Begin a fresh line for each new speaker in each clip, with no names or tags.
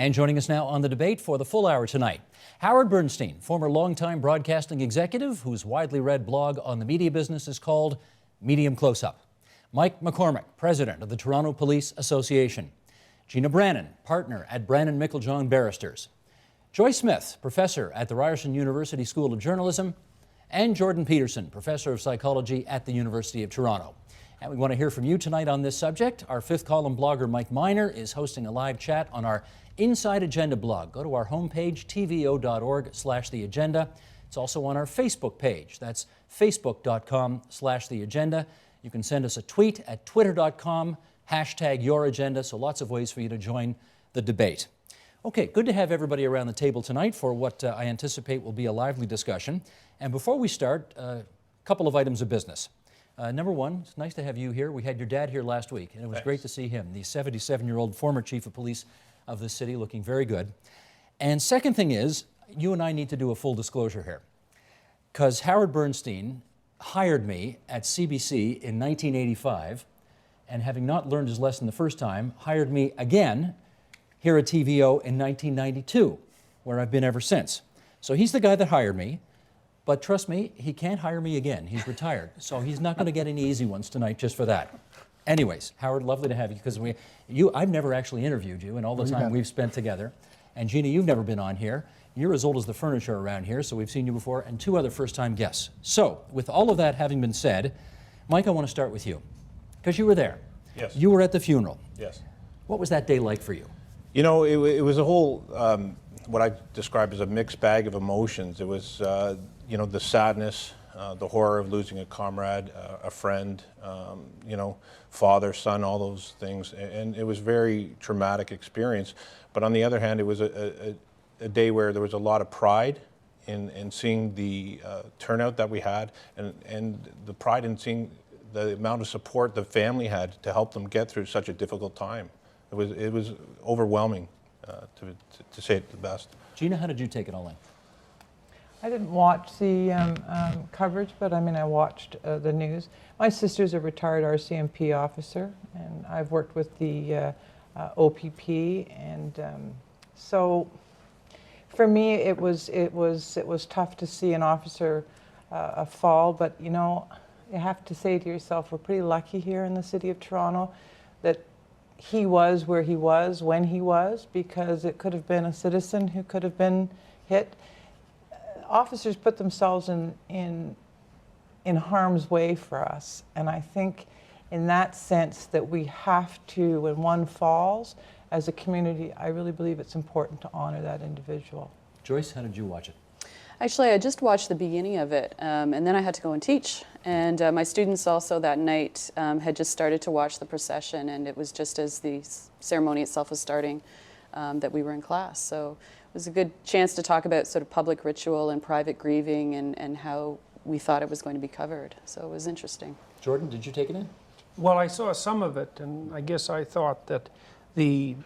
And joining us now on the debate for the full hour tonight, Howard Bernstein, former longtime broadcasting executive whose widely read blog on the media business is called Medium Close-Up. Mike McCormick, president of the Toronto Police Association. Gina Brannan, partner at Brannan Meiklejohn Barristers. Joy Smith, professor at the Ryerson University School of Journalism. And Jordan Peterson, professor of psychology at the University of Toronto. And we want to hear from you tonight on this subject. Our fifth column blogger, Mike Miner, is hosting a live chat on our Inside Agenda blog. Go to our homepage, tvo.org/theagenda. It's also on our Facebook page. That's facebook.com/theagenda. You can send us a tweet at twitter.com, #YourAgenda, so lots of ways for you to join the debate. Okay, good to have everybody around the table tonight for what I anticipate will be a lively discussion. And before we start, a couple of items of business. Number one, it's nice to have you here. We had your dad here last week, and it was great to see him, the 77-year-old former chief of police of the city, looking very good. And second thing is, you and I need to do a full disclosure here, because Howard Bernstein hired me at CBC in 1985, and having not learned his lesson the first time, hired me again here at TVO in 1992, where I've been ever since. So he's the guy that hired me. But trust me, he can't hire me again. He's retired. So he's not going to get any easy ones tonight just for that. Anyways, Howard, lovely to have you, because I've never actually interviewed you in all the time we've spent together. And Gina, you've never been on here. You're as old as the furniture around here, so we've seen you before, and two other first-time guests. So, with all of that having been said, Mike, I want to start with you, because you were there.
Yes.
You were at the funeral.
Yes.
What was that day like for you?
You know, it was a whole, what I describe as a mixed bag of emotions. It was, you know, the sadness, the horror of losing a comrade, a friend, you know, father, son, all those things. And it was a very traumatic experience. But on the other hand, it was a day where there was a lot of pride in seeing the turnout that we had, and the pride in seeing the amount of support the family had to help them get through such a difficult time. It was overwhelming, to say it the best.
Gina, how did you take it all in?
I didn't watch the coverage, but I mean, I watched the news. My sister's a retired RCMP officer, and I've worked with the OPP, and so for me, it was tough to see an officer fall. But you know, you have to say to yourself, we're pretty lucky here in the city of Toronto that he was where he was when he was, because it could have been a citizen who could have been hit. Officers put themselves in harm's way for us, and I think in that sense that we have to, when one falls, as a community, I really believe it's important to honor that individual.
Joyce, how did you watch it?
Actually, I just watched the beginning of it, and then I had to go and teach. And my students also that night had just started to watch the procession, and it was just as the ceremony itself was starting that we were in class. So it was a good chance to talk about sort of public ritual and private grieving and how we thought it was going to be covered. So it was interesting.
Jordan, did you take it in?
Well, I saw some of it, and I guess I thought that the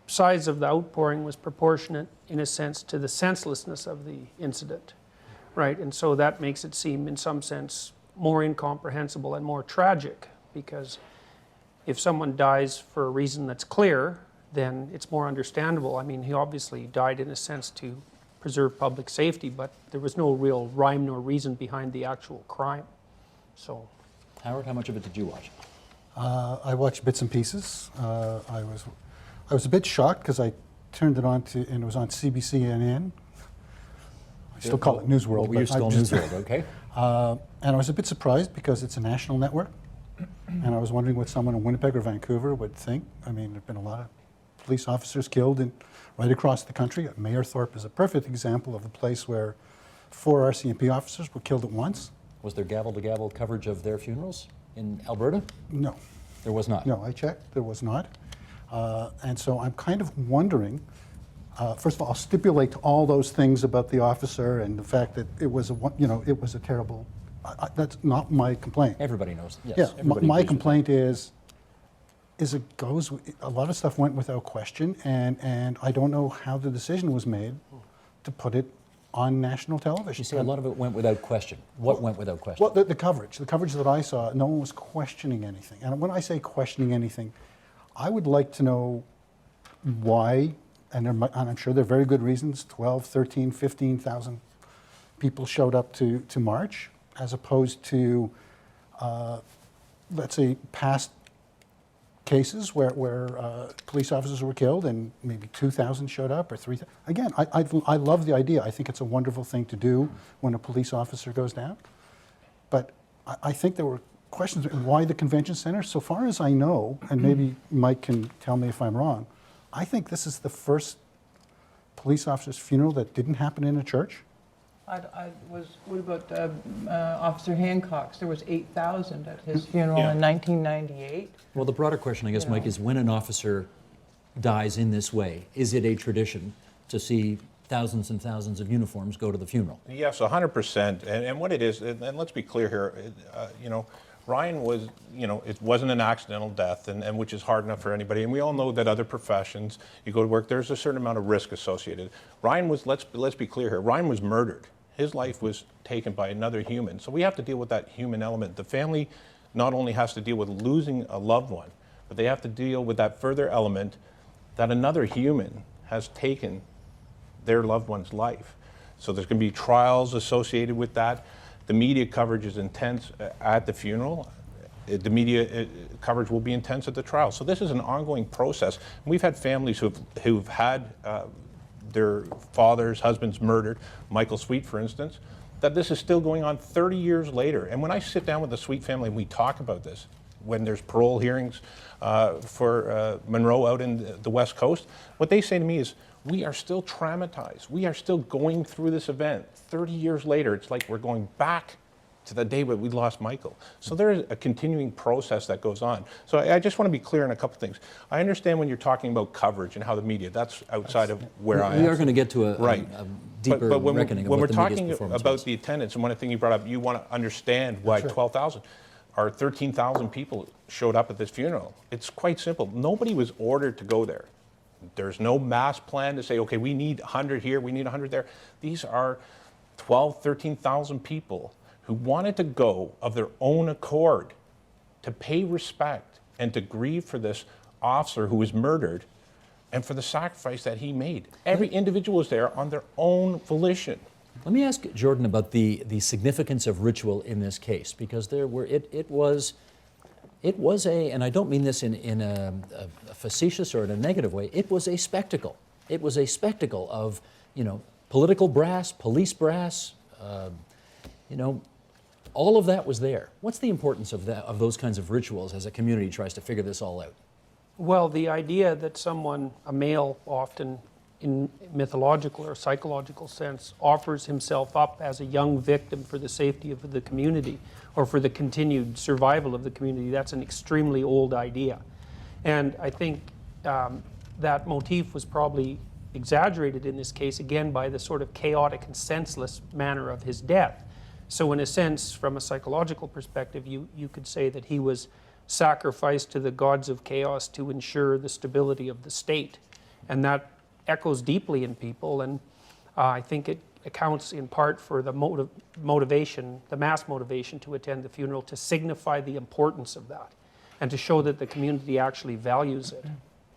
size of the outpouring was proportionate, in a sense, to the senselessness of the incident, right? And so that makes it seem, in some sense, more incomprehensible and more tragic, because if someone dies for a reason that's clear, then it's more understandable. I mean, he obviously died in a sense to preserve public safety, but there was no real rhyme nor reason behind the actual crime. So,
Howard, how much of it did you watch?
I watched bits and pieces. I was a bit shocked because I turned it on and it was on CBCNN. I still call it News World.
Well, you're still News World, okay.
And I was a bit surprised because it's a national network, and I was wondering what someone in Winnipeg or Vancouver would think. I mean, there have been a lot of police officers killed right across the country. Mayerthorpe is a perfect example of a place where 4 RCMP officers were killed at once.
Was there gavel-to-gavel coverage of their funerals in Alberta?
No.
There was not?
No, I checked. There was not. And so I'm kind of wondering, first of all, I'll stipulate to all those things about the officer and the fact that it was a terrible, that's not my complaint.
Everybody knows. Yes,
yeah,
everybody
my
agrees
complaint is it goes, a lot of stuff went without question, and I don't know how the decision was made to put it on national television.
You say a lot of it went without question. What went without question?
Well, the coverage that I saw, no one was questioning anything. And when I say questioning anything, I would like to know why and I'm sure there are very good reasons, 12, 13, 15,000 people showed up to march, as opposed to, let's say, past cases where police officers were killed and maybe 2,000 showed up or 3,000. Again, I love the idea. I think it's a wonderful thing to do when a police officer goes down. But I think there were questions, why the convention center? So far as I know, and maybe Mike can tell me if I'm wrong, I think this is the first police officer's funeral that didn't happen in a church.
What about Officer Hancock's? There was 8,000 at his funeral
Yeah.
in 1998.
Well, the broader question, I guess, Mike, is when an officer dies in this way, is it a tradition to see thousands and thousands of uniforms go to the funeral?
Yes, 100%. And what it is, and let's be clear here, you know, Ryan was, you know, it wasn't an accidental death, and which is hard enough for anybody. And we all know that other professions, you go to work, there's a certain amount of risk associated. Ryan was, let's be clear here, Ryan was murdered. His life was taken by another human. So we have to deal with that human element. The family not only has to deal with losing a loved one, but they have to deal with that further element that another human has taken their loved one's life. So there's going to be trials associated with that. The media coverage is intense at the funeral. The media coverage will be intense at the trial. So this is an ongoing process. We've had families who've had their fathers, husbands murdered, Michael Sweet, for instance, that this is still going on 30 years later. And when I sit down with the Sweet family and we talk about this, when there's parole hearings for Monroe out in the West Coast, what they say to me is, we are still traumatized. We are still going through this event. 30 years later, it's like we're going back to the day when we lost Michael. So there is a continuing process that goes on. So I just want to be clear on a couple things. I understand when you're talking about coverage and how the media, that's outside of where I am.
We are going to get to a deeper
but when
reckoning of
when
what
we're
the media's
talking
performance
about
was.
the attendance, and one thing you brought up, you want to understand why 12,000 or 13,000 people showed up at this funeral. It's quite simple. Nobody was ordered to go there. There's no mass plan to say, okay, we need 100 here, we need 100 there. These are 12, 13,000 people who wanted to go of their own accord to pay respect and to grieve for this officer who was murdered and for the sacrifice that he made. Every individual was there on their own volition.
Let me ask Jordan about the significance of ritual in this case, because there were it was a, and I don't mean this in a facetious or in a negative way, it was a spectacle. It was a spectacle of, you know, political brass, police brass, you know, all of that was there. What's the importance of that, of those kinds of rituals as a community tries to figure this all out?
Well, the idea that someone, a male often in mythological or psychological sense, offers himself up as a young victim for the safety of the community or for the continued survival of the community, that's an extremely old idea. And I think that motif was probably exaggerated in this case, again, by the sort of chaotic and senseless manner of his death. So in a sense, from a psychological perspective, you could say that he was sacrificed to the gods of chaos to ensure the stability of the state. And that echoes deeply in people, and I think it accounts in part for the motivation, the mass motivation to attend the funeral, to signify the importance of that and to show that the community actually values it.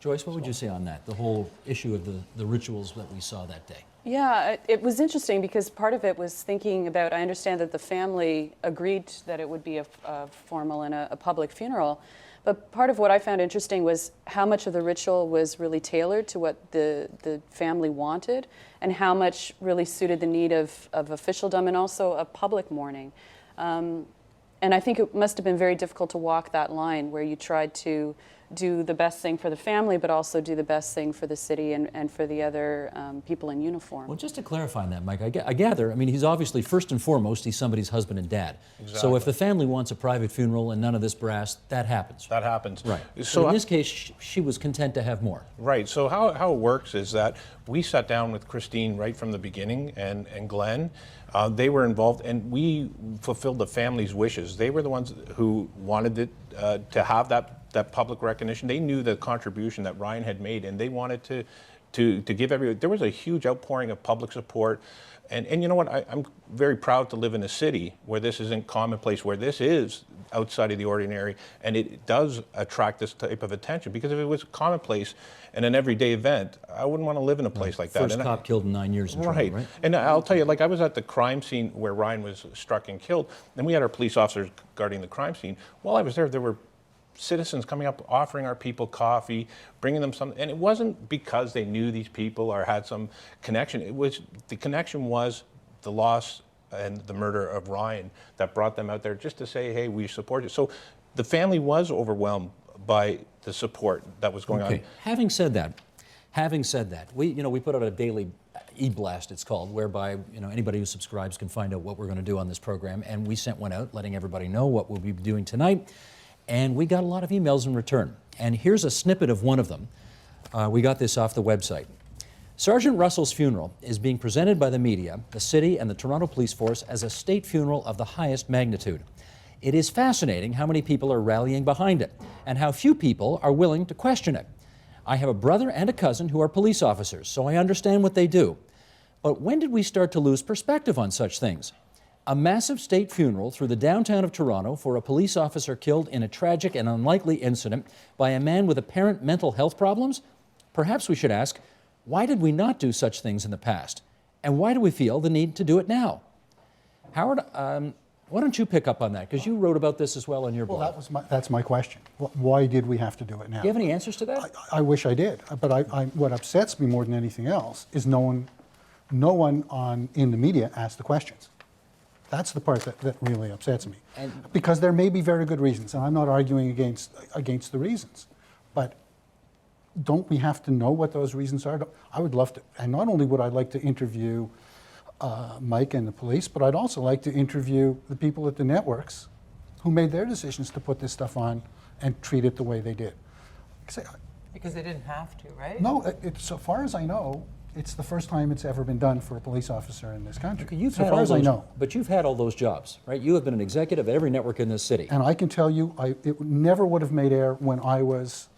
Joyce, what would you say on that, the whole issue of the rituals that we saw that day?
Yeah, it was interesting because part of it was thinking about, I understand that the family agreed that it would be a formal and a public funeral, but part of what I found interesting was how much of the ritual was really tailored to what the family wanted and how much really suited the need of officialdom and also a public mourning. And I think it must have been very difficult to walk that line where you tried to do the best thing for the family, but also do the best thing for the city and for the other people in uniform.
Well, just to clarify on that, Mike, I gather, I mean, he's obviously, first and foremost, he's somebody's husband and dad.
Exactly.
So if the family wants a private funeral and none of this brass, that happens.
That happens.
Right.
So
in this case, she was content to have more.
Right. So how it works is that we sat down with Christine right from the beginning and Glenn. They were involved, and we fulfilled the family's wishes. They were the ones who wanted it to have that public recognition. They knew the contribution that Ryan had made, and they wanted to give everybody. There was a huge outpouring of public support. And you know what, I'm very proud to live in a city where this isn't commonplace, where this is outside of the ordinary, and it does attract this type of attention. Because if it was commonplace and an everyday event, I wouldn't want to live in a place like that.
First cop killed in 9 years in Toronto, right?
And I'll tell you, like I was at the crime scene where Ryan was struck and killed, and we had our police officers guarding the crime scene. While I was there were citizens coming up offering our people coffee, bringing them something, and it wasn't because they knew these people or had some connection. The connection was the loss and the murder of Ryan that brought them out there just to say, hey, we support you. So the family was overwhelmed by the support that was going on.
Having said that, we put out a daily e-blast, it's called, whereby anybody who subscribes can find out what we're going to do on this program, and we sent one out letting everybody know what we'll be doing tonight. And we got a lot of emails in return. And here's a snippet of one of them. We got this off the website. Sergeant Russell's funeral is being presented by the media, the city, and the Toronto Police Force as a state funeral of the highest magnitude. It is fascinating how many people are rallying behind it and how few people are willing to question it. I have a brother and a cousin who are police officers, so I understand what they do. But when did we start to lose perspective on such things? A massive state funeral through the downtown of Toronto for a police officer killed in a tragic and unlikely incident by a man with apparent mental health problems? Perhaps we should ask, why did we not do such things in the past? And why do we feel the need to do it now? Howard, why don't you pick up on that? Because you wrote about this as well in your blog.
Well, that's my question. Why did we have to do it now?
Do you have any answers to that?
I wish I did, but what upsets me more than anything else is no one in the media asked the questions. That's the part that really upsets me. Because there may be very good reasons, and I'm not arguing against the reasons, but don't we have to know what those reasons are? I would love to, and not only would I like to interview Mike and the police, but I'd also like to interview the people at the networks who made their decisions to put this stuff on and treat it the way they did.
Because they didn't have to, right?
No, so far as I know, it's the first time it's ever been done for a police officer in this country.
Okay,
so far as I know.
But you've had all those jobs, right? You have been an executive at every network in this city.
And I can tell you, it never would have made air when I was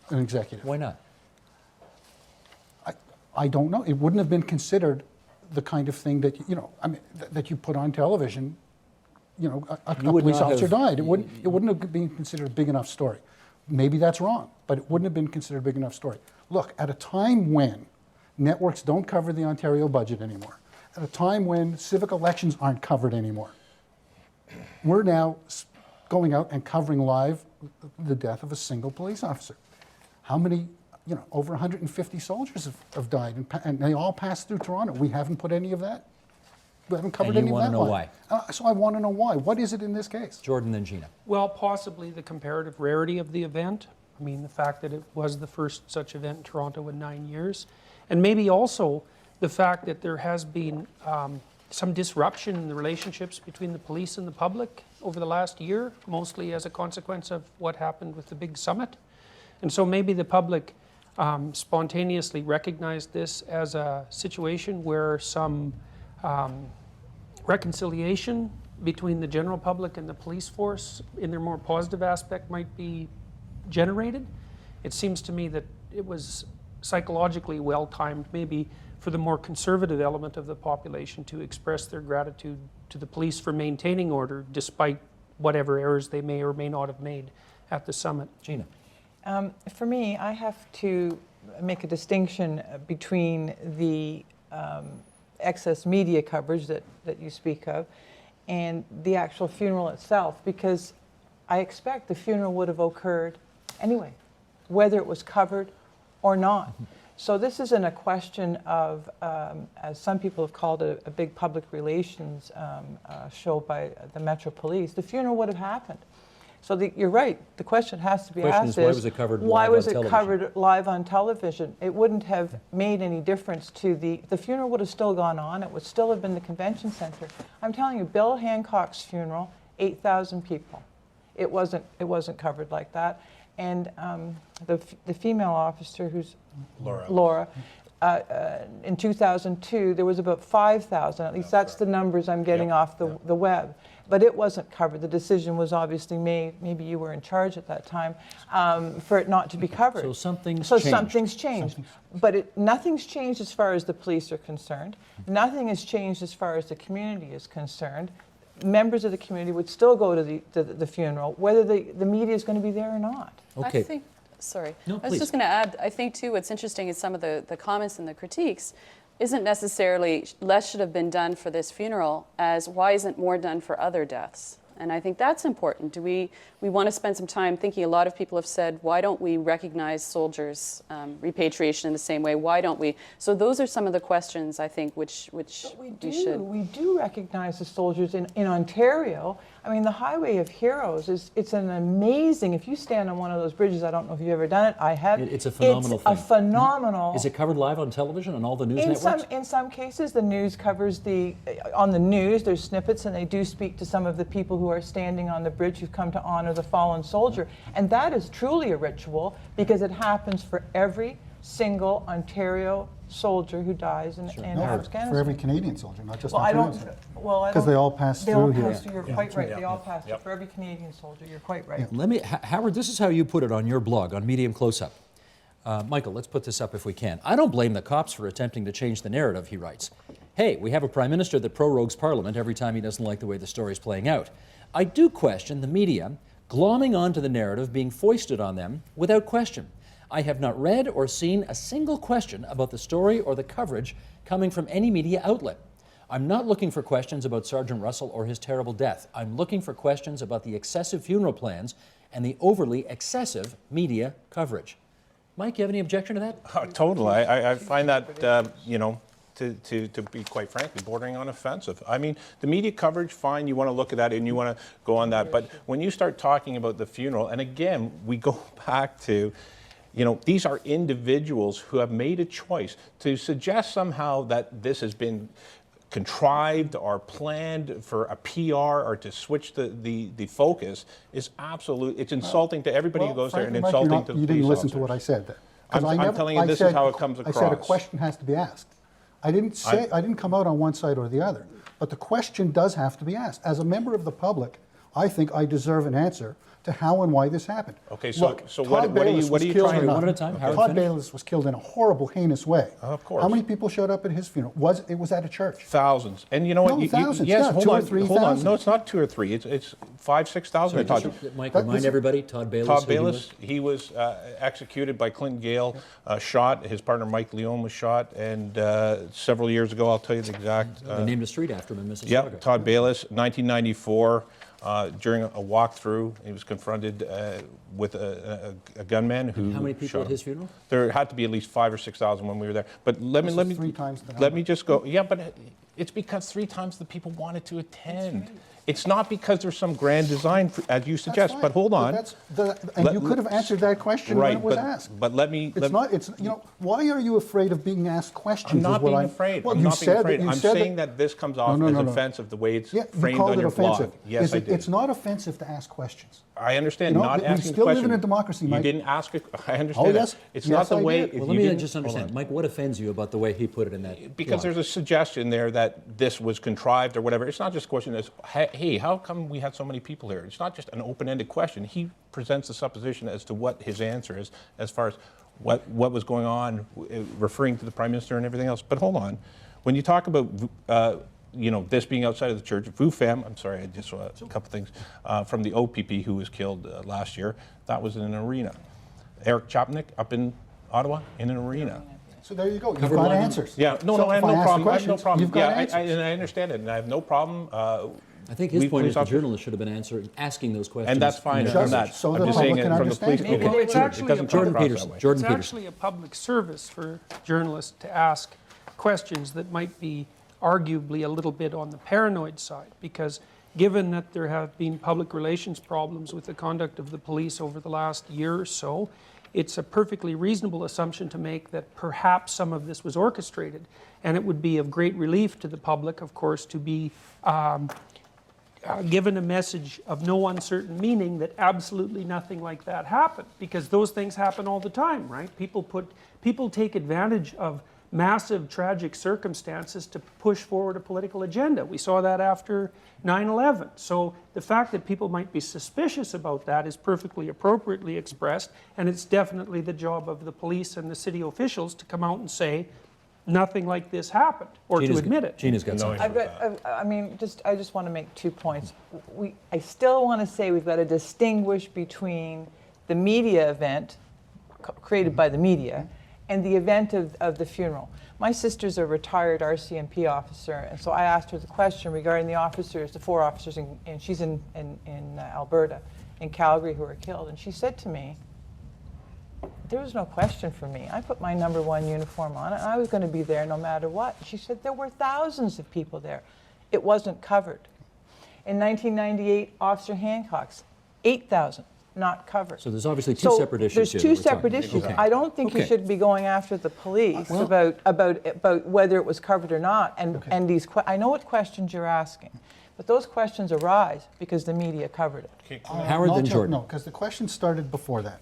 an executive.
Why not?
I don't know. It wouldn't have been considered the kind of thing that that you put on television. A police officer died. It wouldn't have been considered a big enough story. Maybe that's wrong, but it wouldn't have been considered a big enough story. Look, at a time when networks don't cover the Ontario budget anymore, at a time when civic elections aren't covered anymore, we're now going out and covering live the death of a single police officer. How many, over 150 soldiers have died, and they all passed through Toronto. We haven't put any of that. We haven't covered any of that.
And you want to know why?
So I want to know why. What is it in this case?
Jordan, then Gina.
Well, possibly the comparative rarity of the event. I mean, the fact that it was the first such event in Toronto in 9 years. And maybe also the fact that there has been some disruption in the relationships between the police and the public over the last year, mostly as a consequence of what happened with the big summit. And so maybe the public spontaneously recognized this as a situation where some reconciliation between the general public and the police force in their more positive aspect might be generated. It seems to me that it was psychologically well-timed, maybe for the more conservative element of the population to express their gratitude to the police for maintaining order despite whatever errors they may or may not have made at the summit.
Gina.
For me, I have to make a distinction between the excess media coverage that you speak of and the actual funeral itself, because I expect the funeral would have occurred anyway, whether it was covered or not. So this isn't a question of, as some people have called it, a big public relations show by the Metro Police. The funeral would have happened. So you're right. The question has to be asked is,
why was it covered live
why
on
was it
television?
covered live on television? It wouldn't have made any difference to the funeral would have still gone on. It would still have been the convention center. I'm telling you, Bill Hancock's funeral, 8,000 people. It wasn't covered like that. And the female officer, who's
Laura.
Laura, in 2002, there was about 5,000. At least that's the numbers I'm getting off the web. But it wasn't covered. The decision was obviously made, maybe you were in charge at that time, for it not to be covered.
So something's
So
changed.
something's changed. But nothing's changed as far as the police are concerned. Nothing has changed as far as the community is concerned. Members of the community would still go to the funeral, whether the media is going to be there or not.
Okay.
I think, sorry.
No,
I was just going to add, I think too what's interesting is some of the comments and the critiques isn't necessarily less should have been done for this funeral as why isn't more done for other deaths? And I think that's important. Do we want to spend some time thinking, a lot of people have said, why don't we recognize soldiers' repatriation in the same way? Why don't we? So those are some of the questions, I think, which we should.
We do recognize the soldiers in Ontario. I mean, the Highway of Heroes it's an amazing, if you stand on one of those bridges, I don't know if you've ever done it, I have.
It's a phenomenal thing.
It's a phenomenal.
Is it covered live on television on all the news networks?
In some cases, the news covers on the news, there's snippets, and they do speak to some of the people who are standing on the bridge who've come to honor the fallen soldier. And that is truly a ritual because it happens for every single Ontario soldier who dies in Afghanistan.
For every Canadian soldier, not just
Well, I
Ontarians.
don't. Well, I
Because
don't.
they all pass
They all
through here.
pass through. You're quite right. They all pass through. For every Canadian soldier, you're quite right.
Let me, Howard, this is how you put it on your blog, on Medium Close-Up. Michael, let's put this up if we can. I don't blame the cops for attempting to change the narrative, he writes. Hey, we have a prime minister that prorogues Parliament every time he doesn't like the way the story's playing out. I do question the media glomming onto the narrative being foisted on them without question. I have not read or seen a single question about the story or the coverage coming from any media outlet. I'm not looking for questions about Sergeant Russell or his terrible death. I'm looking for questions about the excessive funeral plans and the overly excessive media coverage. Mike, you have any objection to that?
Totally. I find that, you know, to be quite frankly, bordering on offensive. I mean, the media coverage, fine, you want to look at that and you want to go on that. But when you start talking about the funeral, and again, we go back to, you know, these are individuals who have made a choice. To suggest somehow that this has been contrived or planned for a PR or to switch the focus is absolute. It's insulting to everybody who goes there and
frankly, Mike,
insulting to the
you
police
didn't listen
officers.
to what I said there.
I'm telling you, this is how it comes
I said a
across.
question has to be asked. I didn't say, I didn't come out on one side or the other, but the question does have to be asked. As a member of the public, I think I deserve an answer to how and why this happened.
Okay, so-
Look,
so
Todd
what are you
Bayless was
trying
killed
to-
in
One at a time, Howard,
Todd
finish.
Bayless was killed in a horrible, heinous way.
Of course.
How many people showed up at his funeral? It was at a church.
Thousands. And you know what?
No, thousands,
yes,
yeah,
hold
2,000
on,
or 3,000.
hold on. No, it's not 2 or 3. It's 5,000, 6,000.
Sorry,
I thought.
just, Mike,
That
remind
was-
everybody, Todd Bayless.
Todd
who he
Bayless,
was?
he was executed by Clinton Gale, shot. His partner Mike Leone was shot, and several years ago, I'll tell you the exact.
They named a street after him in Mississauga.
Yeah, Todd Bayless, 1994. During a walkthrough, he was confronted with a gunman who.
How many people
shot
at
him.
his funeral?
There had to be at least 5,000 or 6,000 when we were there. But let
This
me
is 3 times the
let
number.
me just go. Yeah, but it's because 3 times the people wanted to attend. It's not because there's some grand design, as you
That's
suggest.
fine,
But hold on.
And you could have answered that question when it was asked.
But let me.
It's not. It's, you know. Why are you afraid of being asked questions?
I'm
is
not
what
being afraid.
Well,
I'm
you
not being
said
afraid.
that. You
I'm
said
saying that this comes off
No,
as
no, no.
offensive the way it's
Yeah, you
framed
called
on
it
your
offensive.
blog. Yes, I did.
It's not offensive to ask questions.
I understand
You know,
not
we
asking
still live
questions.
in a democracy,
You
Mike.
didn't ask it. I understand.
Oh, yes.
That. It's
Yes,
not the
I
way.
did.
if
Well,
you
let me
didn't-
just
hold
understand.
on.
Mike, what offends you about the way he put it in that
Because
blog?
there's a suggestion there that this was contrived or whatever. It's not just a question as, hey, how come we had so many people here? It's not just an open-ended question. He presents a supposition as to what his answer is as far as what was going on, referring to the Prime Minister and everything else. But hold on. When you talk about you know, this being outside of the church, VUFAM, I'm sorry, I just saw a couple things, from the OPP who was killed last year, that was in an arena. Eric Chapnick up in Ottawa in an arena.
So there you go. You've
Covered
got
line.
answers.
Yeah, no,
So
no, I have
if
no
ask
problem. I have no
questions,
problem.
You've got
Yeah,
answers.
and I understand it, and I have no problem.
I think his
we
point is
police
the
officers-
journalists should have been asking those questions.
And that's fine.
in
Just
I'm
advance.
not.
so
I'm
the
just saying
public
it
can
from the police.
understand.
Okay.
Well, it's actually
It doesn't
a
come
Jordan
across that
Peterson.
way.
Jordan
It's
Peterson.
actually a public service for journalists to ask questions that might be arguably a little bit on the paranoid side, because given that there have been public relations problems with the conduct of the police over the last year or so, it's a perfectly reasonable assumption to make that perhaps some of this was orchestrated. And it would be of great relief to the public, of course, to be given a message of no uncertain meaning that absolutely nothing like that happened, because those things happen all the time, right? People take advantage of massive tragic circumstances to push forward a political agenda. We saw that after 9/11. So the fact that people might be suspicious about that is perfectly appropriately expressed, and it's definitely the job of the police and the city officials to come out and say nothing like this happened, or to admit it.
Gina's got something.
I just want to make 2 points. I still want to say we've got to distinguish between the media event created by the media and the event of the funeral. My sister's a retired RCMP officer, and so I asked her the question regarding the officers, the 4 officers, and she's in Alberta, in Calgary, who were killed. And she said to me, there was no question for me. I put my number 1 uniform on, and I was going to be there no matter what. She said there were thousands of people there. It wasn't covered. In 1998, Officer Hancock's, 8,000. Not covered.
So there's obviously two separate issues here.
There's 2 separate issues.
Okay.
I don't think you should be going after the police about whether it was covered or not. And these I know what questions you're asking, but those questions arise because the media covered it.
Howard, then Jordan.
No, because the question started before that.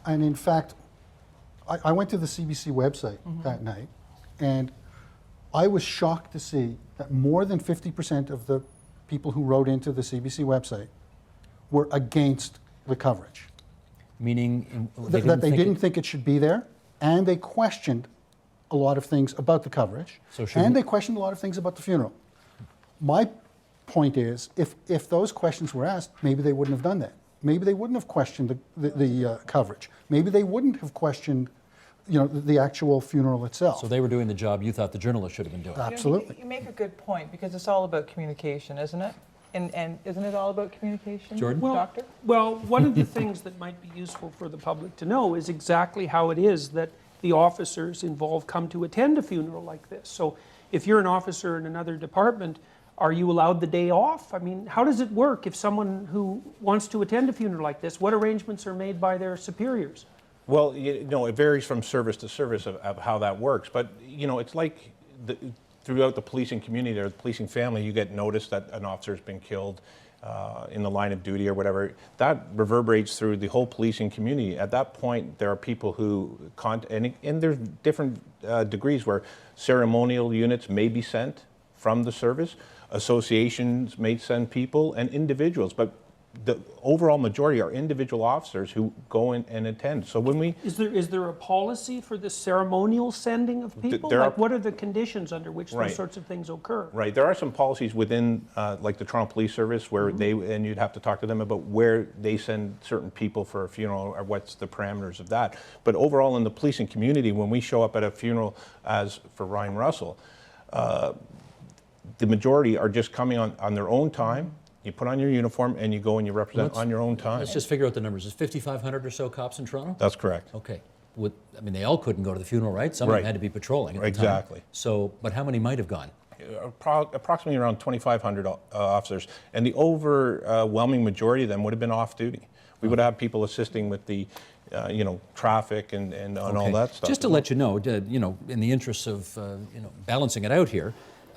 And in fact, I went to the CBC website that night, and I was shocked to see that more than 50% of the people who wrote into the CBC website were against the coverage.
Meaning
That they didn't think it should be there, and they questioned a lot of things about the coverage, and they questioned a lot of things about the funeral. My point is, if those questions were asked, maybe they wouldn't have done that. Maybe they wouldn't have questioned the coverage. Maybe they wouldn't have questioned, the actual funeral itself.
So they were doing the job you thought the journalists should have been doing.
Absolutely.
You make a good point because it's all about communication, isn't it? And isn't it all about communication,
Jordan?
Doctor?
Well, one of the things that might be useful for the public to know is exactly how it is that the officers involved come to attend a funeral like this. So if you're an officer in another department, are you allowed the day off? I mean, how does it work if someone who wants to attend a funeral like this, what arrangements are made by their superiors?
Well, it varies from service to service of how that works. But, it's like throughout the policing community or the policing family, you get notice that an officer has been killed in the line of duty or whatever. That reverberates through the whole policing community. At that point, there are people who, and there's different degrees where ceremonial units may be sent from the service, associations may send people, and individuals. But the overall majority are individual officers who go in and attend. So when we...
Is there a policy for the ceremonial sending of people? What are the conditions under which those sorts of things occur?
Right. There are some policies within, like the Toronto Police Service, where and you'd have to talk to them about where they send certain people for a funeral or what's the parameters of that. But overall in the policing community, when we show up at a funeral, as for Ryan Russell, the majority are just coming on their own time. You put on your uniform and you go and you represent on your own time.
Let's just figure out the numbers. Is 5,500 or so cops in Toronto?
That's correct.
Okay. They all couldn't go to the funeral, right? Some of them had to be patrolling at the time.
Exactly.
So, but how many might have gone?
Approximately around 2,500 officers. And the overwhelming majority of them would have been off duty. We would have people assisting with the traffic and all that stuff.
Just to let you know, in the interests of balancing it out here,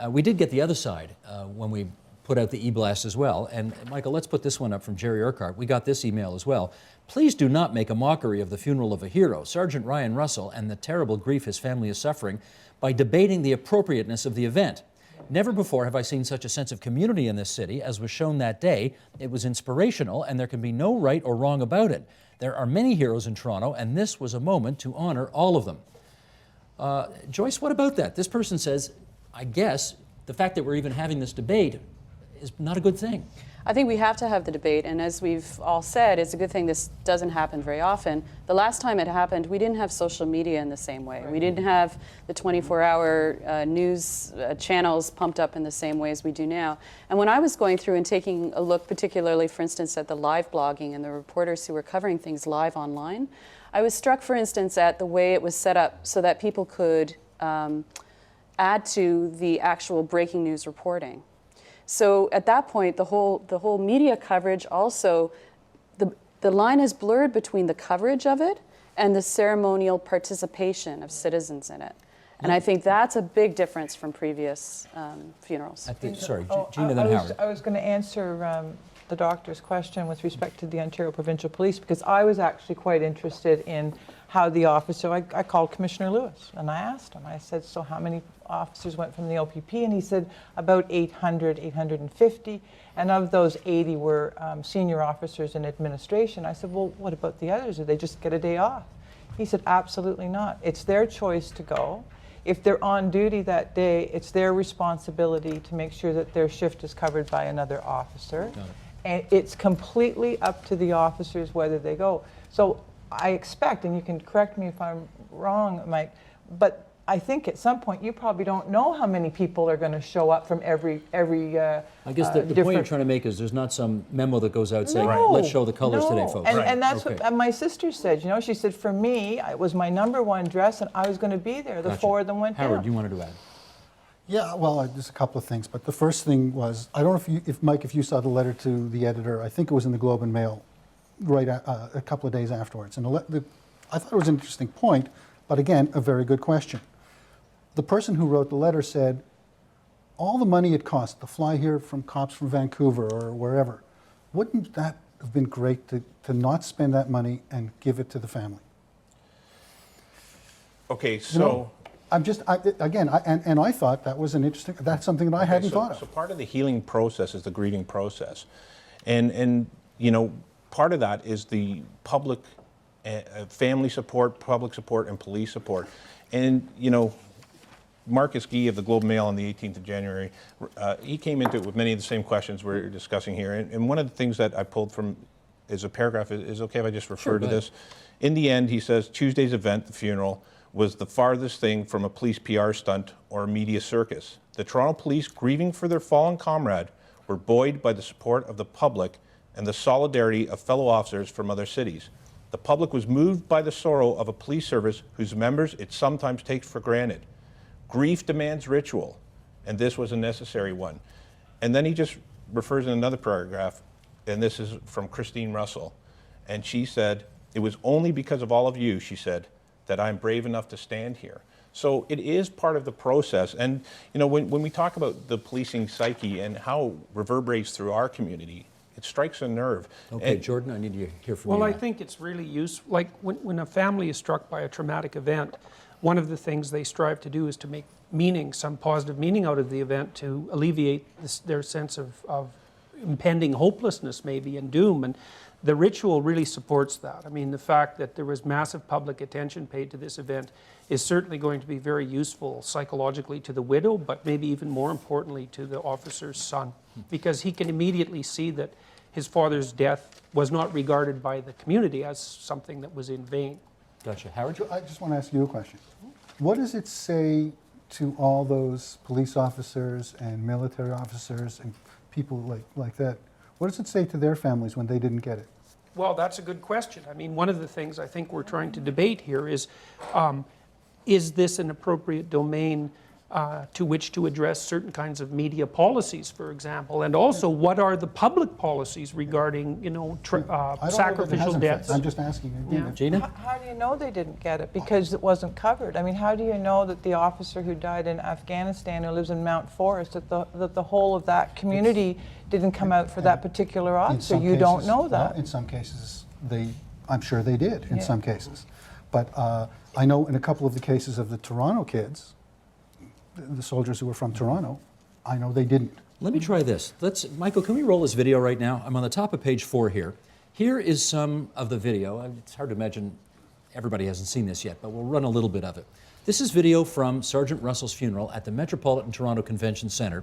we did get the other side when we put out the e-blast as well. And Michael, let's put this one up from Jerry Urquhart. We got this email as well. Please do not make a mockery of the funeral of a hero, Sergeant Ryan Russell, and the terrible grief his family is suffering by debating the appropriateness of the event. Never before have I seen such a sense of community in this city as was shown that day. It was inspirational, and there can be no right or wrong about it. There are many heroes in Toronto, and this was a moment to honor all of them. Joyce, what about that? This person says, I guess the fact that we're even having this debate is not a good thing.
I think we have to have the debate, and as we've all said, it's a good thing this doesn't happen very often. The last time it happened, we didn't have social media in the same way. We didn't have the 24-hour news channels pumped up in the same way as we do now. And when I was going through and taking a look, particularly, for instance, at the live blogging and the reporters who were covering things live online, I was struck, for instance, at the way it was set up so that people could add to the actual breaking news reporting. So at that point, the whole media coverage also, the line is blurred between the coverage of it and the ceremonial participation of citizens in it. And I think that's a big difference from previous funerals.
Sorry, Gina, then Howard.
I was going to answer the doctor's question with respect to the Ontario Provincial Police, because I was actually quite interested in how the officer, I called Commissioner Lewis and I asked him, I said, so how many officers went from the OPP? And he said about 800, 850. And of those, 80 were senior officers in administration. I said, well, what about the others? Did they just get a day off? He said, absolutely not. It's their choice to go. If they're on duty that day, it's their responsibility to make sure that their shift is covered by another officer. And it's completely up to the officers whether they go. So I expect, and you can correct me if I'm wrong, Mike, but I think at some point you probably don't know how many people are going to show up from every
I guess the point you're trying to make is there's not some memo that goes out saying,
No,
let's show the colors today, folks.
And that's
Okay.
what my sister said. You know, she said, for me, it was my #1 dress, and I was going to be there. The
Gotcha.
4 of them went
Howard,
down.
you wanted to add?
Yeah, well, there's a couple of things, but the first thing was, I don't know if Mike, if you saw the letter to the editor, I think it was in the Globe and Mail, right a couple of days afterwards. And I thought it was an interesting point, but again, a very good question. The person who wrote the letter said, all the money it cost to fly here from cops from Vancouver or wherever, wouldn't that have been great to not spend that money and give it to the family?
Okay,
You
so.
know, I thought that was an interesting, that's something that I hadn't thought of.
So part of the healing process is the grieving process. And you know, part of that is the public, family support, public support, and police support. And, you know, Marcus Gee of the Globe and Mail on the 18th of January, he came into it with many of the same questions we're discussing here. And one of the things that I pulled from is a paragraph, is okay if I just refer to this? In the end, he says, Tuesday's event, the funeral, was the farthest thing from a police PR stunt or a media circus. The Toronto police, grieving for their fallen comrade, were buoyed by the support of the public and the solidarity of fellow officers from other cities. The public was moved by the sorrow of a police service whose members it sometimes takes for granted. Grief demands ritual, and this was a necessary one. And then he just refers in another paragraph, and this is from Christine Russell, and she said, it was only because of all of you, she said, that I'm brave enough to stand here. So it is part of the process. And you know, when we talk about the policing psyche and how it reverberates through our community, it strikes a nerve.
Okay,
And
Jordan, I need to hear from you.
Well, I
now.
think it's really useful, like when a family is struck by a traumatic event, one of the things they strive to do is to make meaning, some positive meaning out of the event to alleviate their sense of impending hopelessness maybe and doom. And the ritual really supports that. I mean, the fact that there was massive public attention paid to this event is certainly going to be very useful psychologically to the widow, but maybe even more importantly to the officer's son, because he can immediately see that his father's death was not regarded by the community as something that was in vain.
Gotcha. Howard?
I just want to ask you a question. What does it say to all those police officers and military officers and people like that? What does it say to their families when they didn't get it?
Well, that's a good question. I mean, one of the things I think we're trying to debate here is this an appropriate domain to which to address certain kinds of media policies, for example, and also what are the public policies regarding, you know,
I don't know that it
sacrificial
hasn't
deaths?
fit. I'm just asking you.
Yeah.
Gina?
How do you know they didn't get it? Because it wasn't covered. I mean, how do you know that the officer who died in Afghanistan who lives in Mount Forest, that the whole of that community didn't come out for that particular
In
officer?
some
You don't
cases-
know
well,
that.
in some cases, I'm sure they did in
Yeah.
some cases. But I know in a couple of the cases of the Toronto kids, the soldiers who were from Toronto, I know they didn't.
Let me try this. Michael, can we roll this video right now? I'm on the top of page 4 here. Here is some of the video. It's hard to imagine everybody hasn't seen this yet, but we'll run a little bit of it. This is video from Sergeant Russell's funeral at the Metropolitan Toronto Convention Centre.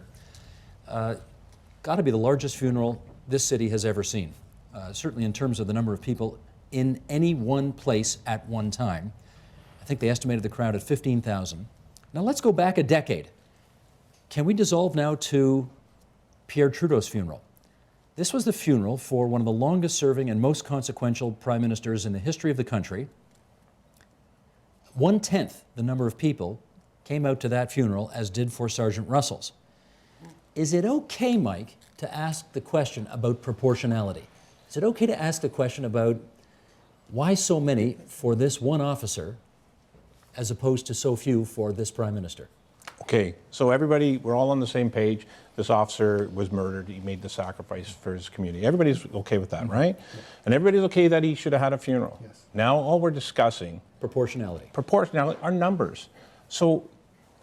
Got to be the largest funeral this city has ever seen, certainly in terms of the number of people in any one place at one time. I think they estimated the crowd at 15,000. Now let's go back a decade. Can we dissolve now to Pierre Trudeau's funeral? This was the funeral for one of the longest serving and most consequential prime ministers in the history of the country. 1/10 the number of people came out to that funeral as did for Sergeant Russell's. Is it okay, Mike, to ask the question about proportionality? Is it okay to ask the question about why so many for this one officer as opposed to so few for this prime minister?
Okay, so everybody, we're all on the same page. this officer was murdered, he made the sacrifice for his community. Everybody's okay with that, right? And everybody's okay that he should have had a funeral.
Yes.
Now all we're discussing,
Proportionality.
are numbers. So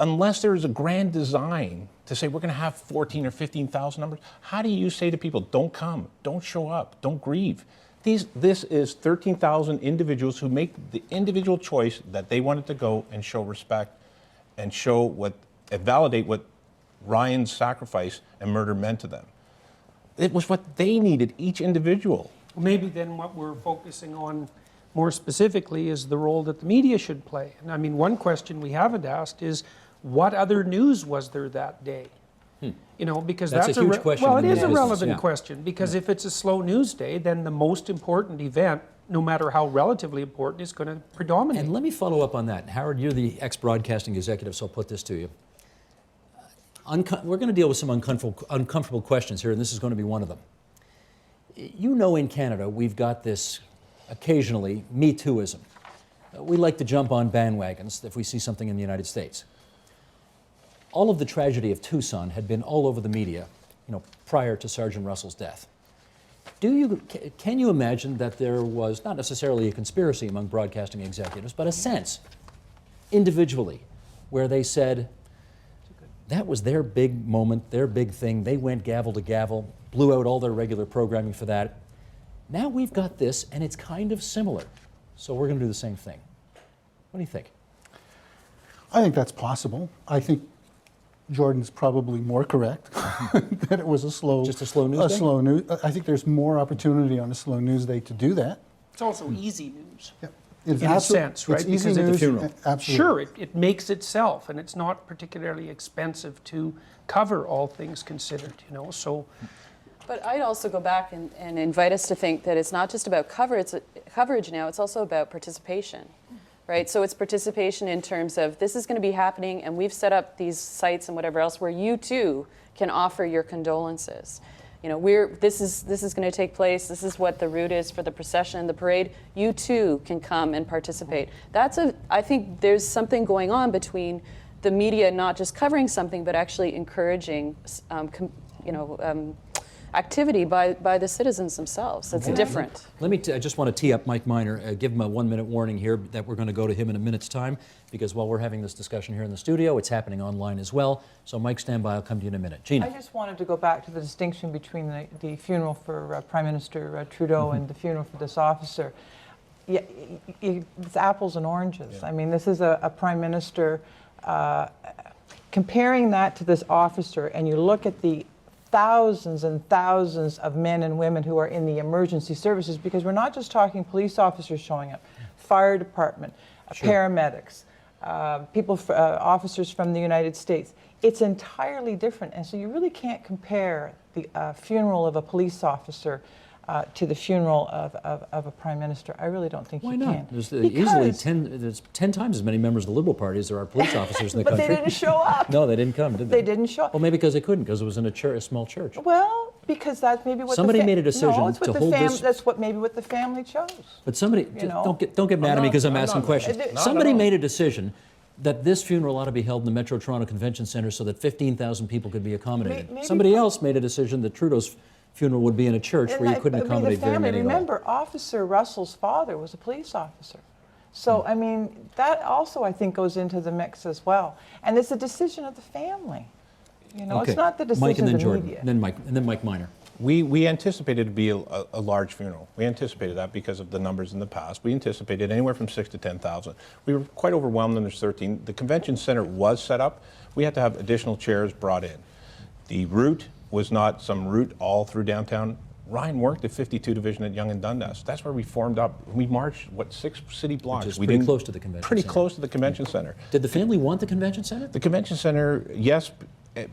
unless there is a grand design to say we're going to have 14 or 15,000 numbers, how do you say to people, don't come, don't show up, don't grieve? This is 13,000 individuals who make the individual choice that they wanted to go and show respect and validate what Ryan's sacrifice and murder meant to them. It was what they needed, each individual.
Maybe then what we're focusing on more specifically is the role that the media should play. And I mean, one question we haven't asked is, what other news was there that day? You know, because
That's a huge question
well,
in
it
the
is a
business,
relevant
yeah.
question, because if it's a slow news day, then the most important event, no matter how relatively important, is going to predominate.
And let me follow up on that. Howard, you're the ex-broadcasting executive, so I'll put this to you. We're going to deal with some uncomfortable questions here, and this is going to be one of them. You know, in Canada, we've got this occasionally Me Tooism. We like to jump on bandwagons if we see something in the United States. All of the tragedy of Tucson had been all over the media, you know, prior to Sergeant Russell's death. Can you imagine that there was not necessarily a conspiracy among broadcasting executives, but a sense, individually, where they said, that was their big moment, their big thing. They went gavel to gavel, blew out all their regular programming for that. Now we've got this, and it's kind of similar. So we're going to do the same thing. What do you think?
I think that's possible. I think Jordan's probably more correct that it was
Just a slow news day?
slow news. I think there's more opportunity on a slow news day to do that.
It's also easy news.
Yeah. It's
In a sense, right?
It's easy
Because at the
news.
funeral.
Absolutely.
Sure, it makes itself, and it's not particularly expensive to cover, all things considered, you know, so.
But I'd also go back and invite us to think that it's not just about coverage now, it's also about participation, right? So it's participation in terms of this is going to be happening, and we've set up these sites and whatever else where you too can offer your condolences. You know, this is going to take place. This is what the route is for the procession, the parade. You too can come and participate. I think there's something going on between the media not just covering something, but actually encouraging, activity by the citizens themselves. It's different.
I just want to tee up Mike Miner, give him a 1-minute warning here that we're going to go to him in a minute's time, because while we're having this discussion here in the studio, it's happening online as well. So Mike, stand by, I'll come to you in a minute. Gina.
I just wanted to go back to the distinction between the funeral for Prime Minister Trudeau and the funeral for this officer. Yeah, it's apples and oranges. Yeah. I mean, this is a Prime Minister. Comparing that to this officer, and you look at the thousands and thousands of men and women who are in the emergency services, because we're not just talking police officers showing up, fire department, paramedics, officers from the United States. It's entirely different, and so you really can't compare the funeral of a police officer to the funeral of a prime minister. I really don't think
Why
you
not?
can.
There's easily 10 times as many members of the Liberal Party as there are police officers in the
But
country.
they didn't show up.
No, they didn't come, did they?
They didn't show up.
Well, maybe because they couldn't, because it was in a small church.
Well, because that's maybe what
Somebody
the
made a decision
no, it's what
to
the
hold this-
That's maybe what the family chose.
But somebody,
You know?
don't get mad at me because I'm asking questions.
Not
Somebody
at all.
made a decision that this funeral ought to be held in the Metro Toronto Convention Centre so that 15,000 people could be accommodated.
Maybe
Somebody else made a decision that Trudeau's funeral would be in a church where you couldn't accommodate very many at all.
Remember, Officer Russell's father was a police officer. So, I mean, that also, I think, goes into the mix as well. And it's a decision of the family. You know,
Okay.
it's not the decision
Mike and then
of the
Jordan,
media.
then Mike Miner.
We anticipated it to be a large funeral. We anticipated that because of the numbers in the past. We anticipated anywhere from 6,000 to 10,000. We were quite overwhelmed when there's 13. The convention center was set up. We had to have additional chairs brought in. The route was not some route all through downtown. Ryan worked at 52 Division at Yonge and Dundas. That's where we formed up. We marched, 6 city blocks?
Which is
we
pretty
didn't-
close to the convention
Pretty
center.
close to the convention center.
Did the family want the convention center?
The convention center, yes,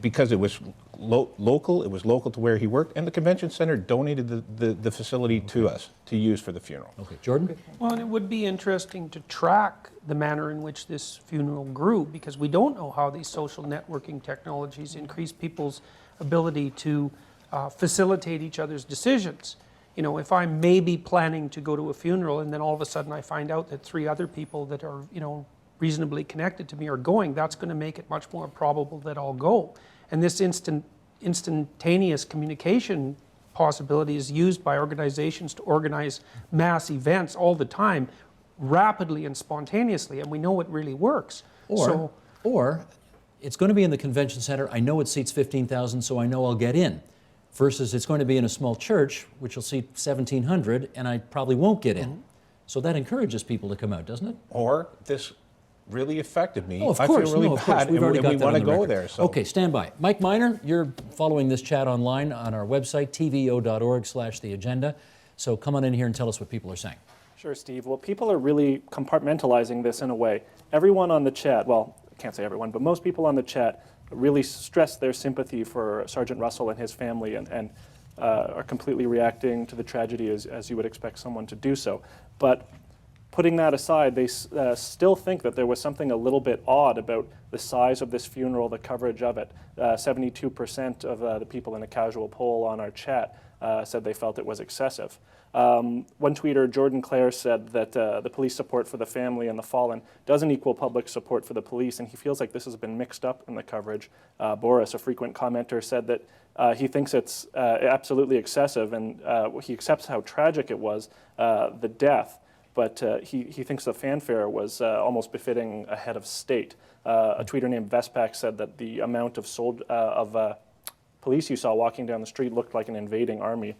because it was local. It was local to where he worked, and the convention center donated the facility to us to use for the funeral.
Okay, Jordan?
Well, and it would be interesting to track the manner in which this funeral grew, because we don't know how these social networking technologies increase people's ability to facilitate each other's decisions. You know, if I'm maybe planning to go to a funeral and then all of a sudden I find out that 3 other people that are, you know, reasonably connected to me are going, that's going to make it much more probable that I'll go. And this instant instantaneous communication possibilities used by organizations to organize mass events all the time, rapidly and spontaneously, and we know it really works.
Or it's going to be in the convention center. I know it seats 15,000, so I know I'll get in. Versus it's going to be in a small church, which will seat 1,700, and I probably won't get in. So that encourages people to come out, doesn't it?
Or this really affected me.
Oh, of
I
course.
feel really
Of course.
bad,
We've already
and
got
we
that
want
on
to
the
go
record.
there. So.
Okay, stand by. Mike Miner, you're following this chat online on our website, tvo.org/the agenda. So come on in here and tell us what people are saying.
Sure, Steve. Well, people are really compartmentalizing this in a way. Everyone on the chat, well, I can't say everyone, but most people on the chat really stress their sympathy for Sergeant Russell and his family and are completely reacting to the tragedy as you would expect someone to do so. But putting that aside, they still think that there was something a little bit odd about the size of this funeral, the coverage of it. 72% of the people in a casual poll on our chat said they felt it was excessive. One tweeter, Jordan Clare, said that the police support for the family and the fallen doesn't equal public support for the police, and he feels like this has been mixed up in the coverage. Boris, a frequent commenter, said that he thinks it's absolutely excessive, and he accepts how tragic it was, the death, but he thinks the fanfare was almost befitting a head of state. A tweeter named Vespak said that the amount of police you saw walking down the street looked like an invading army.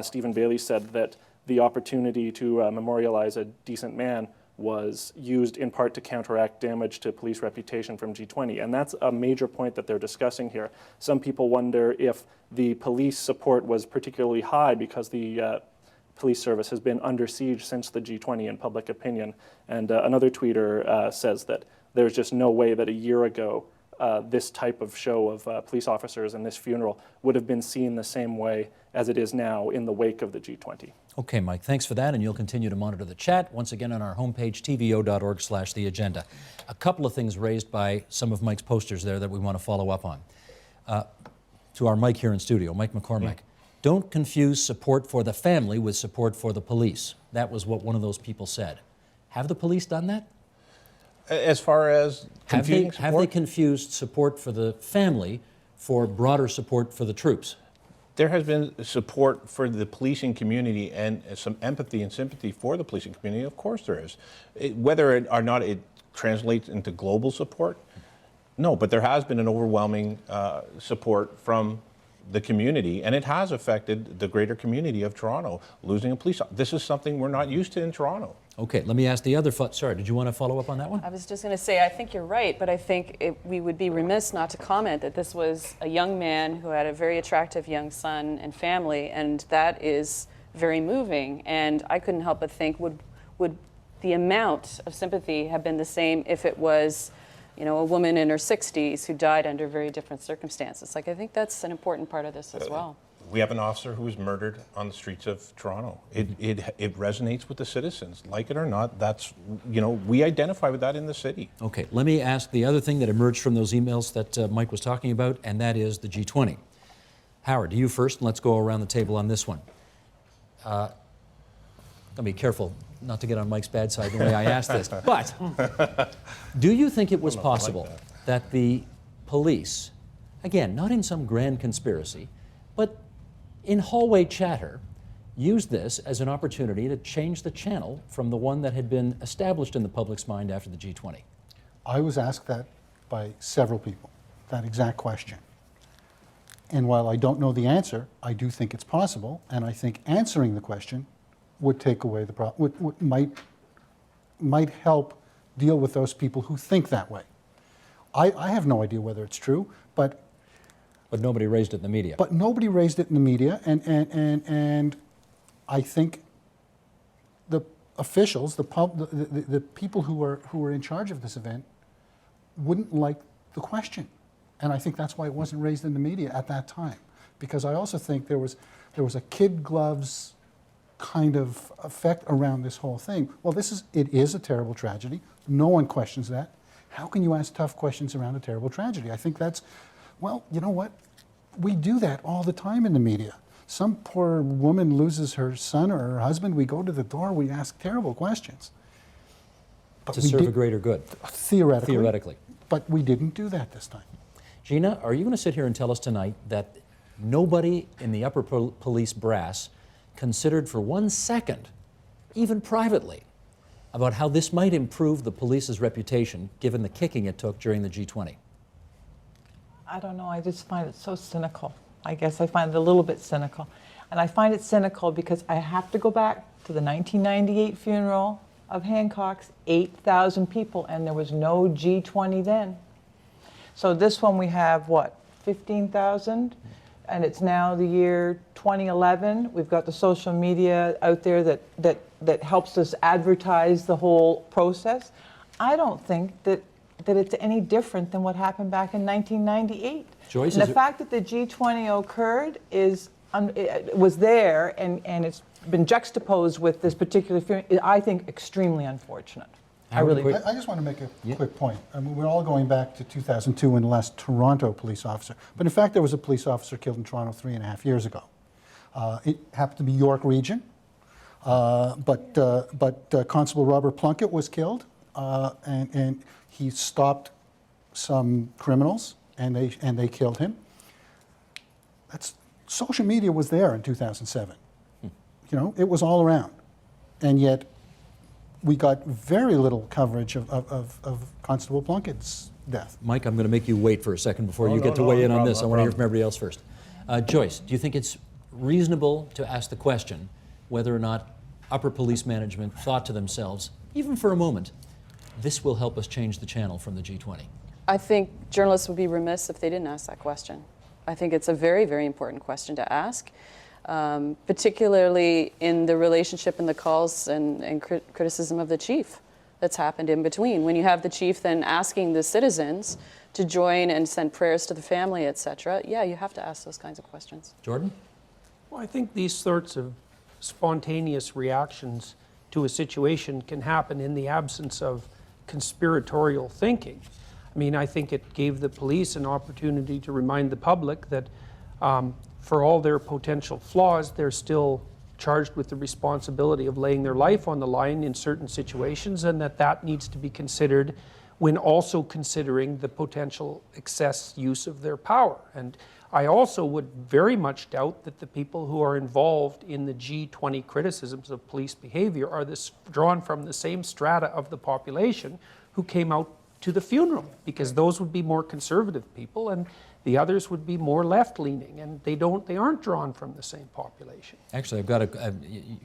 Stephen Bailey said that the opportunity to memorialize a decent man was used in part to counteract damage to police reputation from G20. And that's a major point that they're discussing here. Some people wonder if the police support was particularly high because the police service has been under siege since the G20 in public opinion. And another tweeter says that there's just no way that a year ago this type of show of police officers and this funeral would have been seen the same way as it is now in the wake of the G20.
Okay, Mike, thanks for that, and you'll continue to monitor the chat, once again on our homepage, tvo.org/the agenda. A couple of things raised by some of Mike's posters there that we want to follow up on. To our Mike here in studio, Mike McCormack, don't confuse support for the family with support for the police. That was what one of those people said. Have the police done that?
As far as confusing support?
Have they confused support for the family for broader support for the troops?
There has been support for the policing community and some empathy and sympathy for the policing community. Of course there is. Whether or not it translates into global support, no, but there has been an overwhelming support from the community, and it has affected the greater community of Toronto, losing a police officer. This is something we're not used to in Toronto.
Okay, let me ask the other, sorry, did you want to follow up on that one?
I was just going to say, I think you're right, but I think we would be remiss not to comment that this was a young man who had a very attractive young son and family, and that is very moving. And I couldn't help but think, would the amount of sympathy have been the same if it was, you know, a woman in her 60s who died under very different circumstances? Like, I think that's an important part of this as well.
We have an officer who was murdered on the streets of Toronto. It resonates with the citizens. Like it or not, that's, you know, we identify with that in the city.
Okay, let me ask the other thing that emerged from those emails that Mike was talking about, and that is the G20. Howard, you first, and let's go around the table on this one. I'll be careful not to get on Mike's bad side the way I asked this, but do you think it was possible that the police, again, not in some grand conspiracy, but in hallway chatter, used this as an opportunity to change the channel from the one that had been established in the public's mind after the G20?
I was asked that by several people, that exact question. And while I don't know the answer, I do think it's possible, and I think answering the question would take away the problem, might help deal with those people who think that way. I have no idea whether it's true, but
nobody raised it in the media.
But nobody raised it in the media, and I think the officials, the people who were in charge of this event, wouldn't like the question, and I think that's why it wasn't raised in the media at that time. Because I also think there was a kid gloves kind of effect around this whole thing. Well, it is a terrible tragedy. No one questions that. How can you ask tough questions around a terrible tragedy? I think that's, well, you know what? We do that all the time in the media. Some poor woman loses her son or her husband. We go to the door, we ask terrible questions. But
to serve a greater good.
Theoretically.
Theoretically.
But we didn't do that this time.
Gina, are you going to sit here and tell us tonight that nobody in the upper police brass considered for 1 second, even privately, about how this might improve the police's reputation given the kicking it took during the G20?
I don't know, I just find it so cynical. I guess I find it a little bit cynical. And I find it cynical because I have to go back to the 1998 funeral of Hancock's, 8,000 people, and there was no G20 then. So this one we have, what, 15,000? And it's now the year 2011. We've got the social media out there that helps us advertise the whole process. I don't think that it's any different than what happened back in 1998.
Joyce,
and the fact that the G20 occurred it was there and it's been juxtaposed with this particular film, I think extremely unfortunate. I really do.
I just want to make a quick point. I mean, we're all going back to 2002 when the last Toronto police officer, but in fact there was a police officer killed in Toronto 3.5 years ago. It happened to be York Region, but Constable Robert Plunkett was killed, and he stopped some criminals, and they killed him. Social media was there in 2007. You know, it was all around, and yet we got very little coverage of Constable Plunkett's death.
Mike, I'm going to make you wait for a second before you get to weigh in on this. I want to hear from everybody else first. Joyce, do you think it's reasonable to ask the question whether or not upper police management thought to themselves, even for a moment, this will help us change the channel from the G20?
I think journalists would be remiss if they didn't ask that question. I think it's a very, very important question to ask, particularly in the relationship and the calls and criticism of the chief that's happened in between. When you have the chief then asking the citizens to join and send prayers to the family, etc., yeah, you have to ask those kinds of questions.
Jordan?
Well, I think these sorts of spontaneous reactions to a situation can happen in the absence of conspiratorial thinking. I mean, I think it gave the police an opportunity to remind the public that for all their potential flaws, they're still charged with the responsibility of laying their life on the line in certain situations, and that needs to be considered when also considering the potential excess use of their power. And I also would very much doubt that the people who are involved in the G20 criticisms of police behavior are drawn from the same strata of the population who came out to the funeral, because those would be more conservative people and the others would be more left-leaning, and they aren't drawn from the same population.
Actually, I've got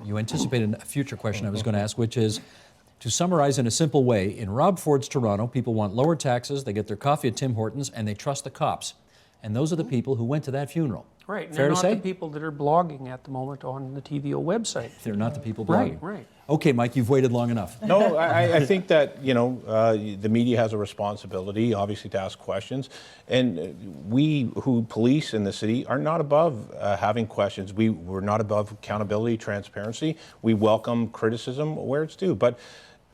you anticipated a future question I was going to ask, which is, to summarize in a simple way, in Rob Ford's Toronto, people want lower taxes, they get their coffee at Tim Hortons, and they trust the cops. And those are the people who went to that funeral.
Right, and
Fair
they're
to
not
say?
the people that are blogging at the moment on the TVO website.
They're not the people blogging.
Right.
Okay, Mike, you've waited long enough.
No, I think that, you know, the media has a responsibility, obviously, to ask questions. And we who police in the city are not above having questions. We're not above accountability, transparency. We welcome criticism where it's due. But,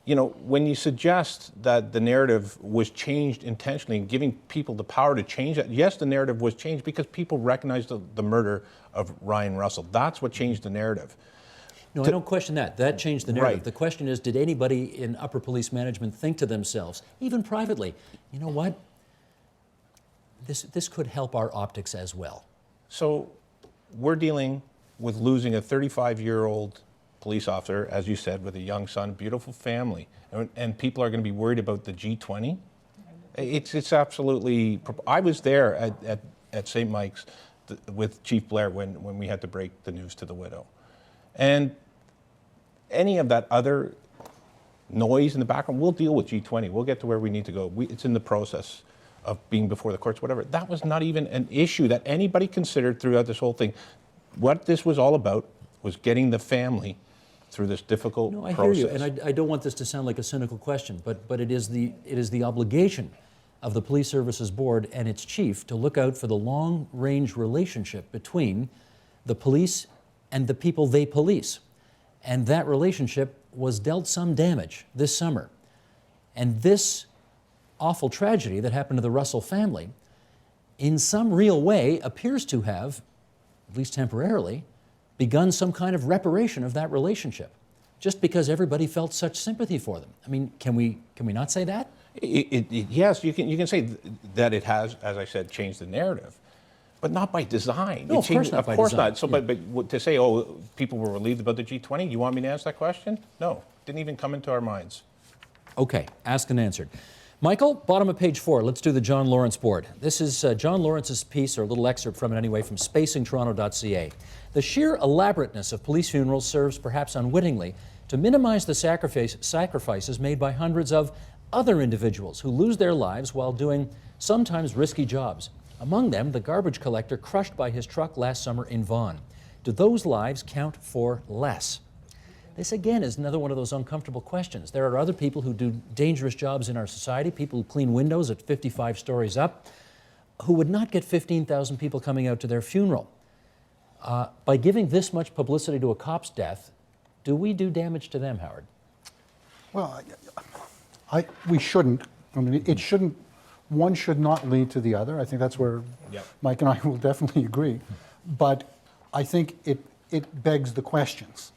you know, when you suggest that the narrative was changed intentionally and giving people the power to change that, yes, the narrative was changed because people recognized the murder of Ryan Russell. That's what changed the narrative.
No, I don't question that. That changed the narrative.
Right.
The question is, did anybody in upper police management think to themselves, even privately, you know what? This could help our optics as well.
So we're dealing with losing a 35-year-old police officer, as you said, with a young son, beautiful family, and people are going to be worried about the G20. It's absolutely. I was there at St. Mike's with Chief Blair when we had to break the news to the widow, and any of that other noise in the background, we'll deal with G20. We'll get to where we need to go. It's in the process of being before the courts, whatever. That was not even an issue that anybody considered throughout this whole thing. What this was all about was getting the family through this difficult process.
No, I hear you, and I don't want this to sound like a cynical question, but it is the obligation of the Police Services Board and its chief to look out for the long-range relationship between the police and the people they police. And that relationship was dealt some damage this summer. And this awful tragedy that happened to the Russell family, in some real way, appears to have, at least temporarily, begun some kind of reparation of that relationship, just because everybody felt such sympathy for them. I mean, can we not say that?
Yes, you can say that it has, as I said, changed the narrative, but not by design.
No, of course not by design.
So,
Yeah.
but to say, oh, people were relieved about the G20, you want me to answer that question? No, didn't even come into our minds.
Okay, asked and answered. Michael, bottom of page 4, let's do the John Lawrence board. This is John Lawrence's piece, or a little excerpt from it anyway, from spacingtoronto.ca. The sheer elaborateness of police funerals serves, perhaps unwittingly, to minimize the sacrifices made by hundreds of other individuals who lose their lives while doing sometimes risky jobs. Among them, the garbage collector crushed by his truck last summer in Vaughan. Do those lives count for less? This, again, is another one of those uncomfortable questions. There are other people who do dangerous jobs in our society, people who clean windows at 55 stories up, who would not get 15,000 people coming out to their funeral. By giving this much publicity to a cop's death, do we do damage to them, Howard?
Well, we shouldn't. I mean, it shouldn't. One should not lead to the other. I think that's where Mike and I will definitely agree. But I think it begs the questions.